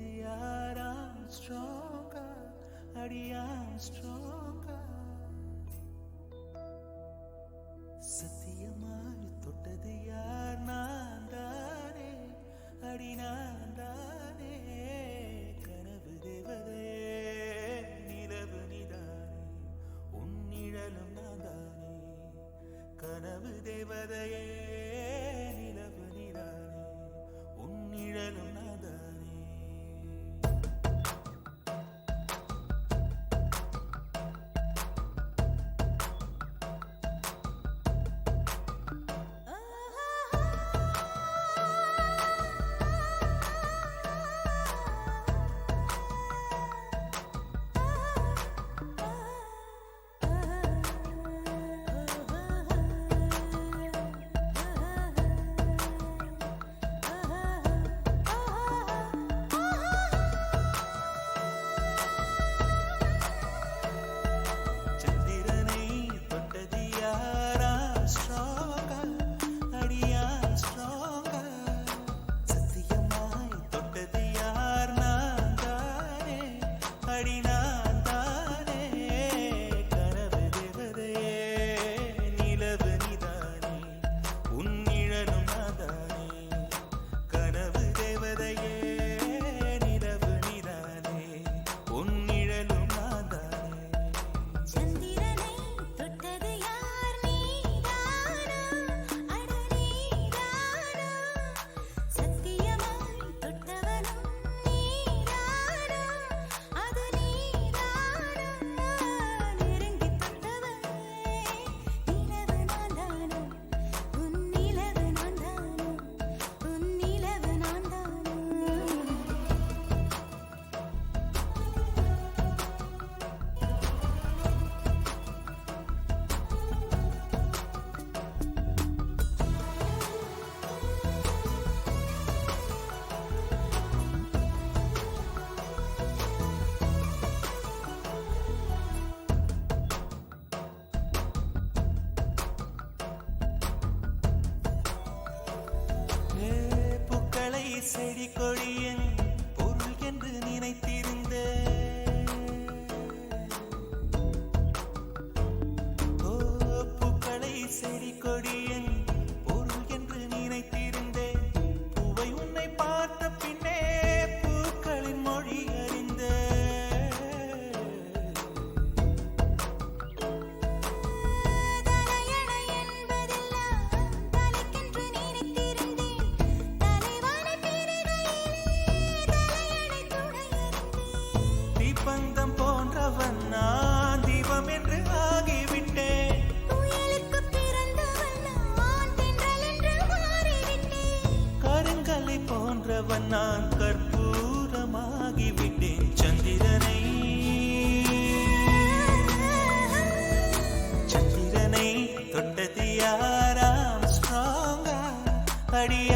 தொட்டது யாரா ஸ்ட்ராங்கா அடியா ஸ்ட்ராங்கா சத்தியமாய் தொட்டது யார் நான் தானே அடி நான் தானே கனவு தேவதையே நிலவு நிதானே உன் நிழலும் நான் தானே கனவு தேவதையே நிலவு நிதானே உன் நிழலும் நான் தானே செடி கொடியின் பொருள் என்று நினைத்திருந்த பூக்களை செடி கொடியின் பொருள் என்று நினைத்திருந்தேன் பூவை உன்னை பார்த்த பின்னே பூக்களின் மொழி அறிந்த பந்தம் போன்றவன் நான் தீபம் என்று ஆகிவிட்டேன் புயலுக்கு பிறந்தவன் நான் தென்றல் என்று மாறிவிட்டேன் கருங்கலை போன்றவன் நான் கற்பூரமாகிவிட்டேன் சந்திரனை தொட்டது யாராம் ஸ்ட்ராங்கா அடிய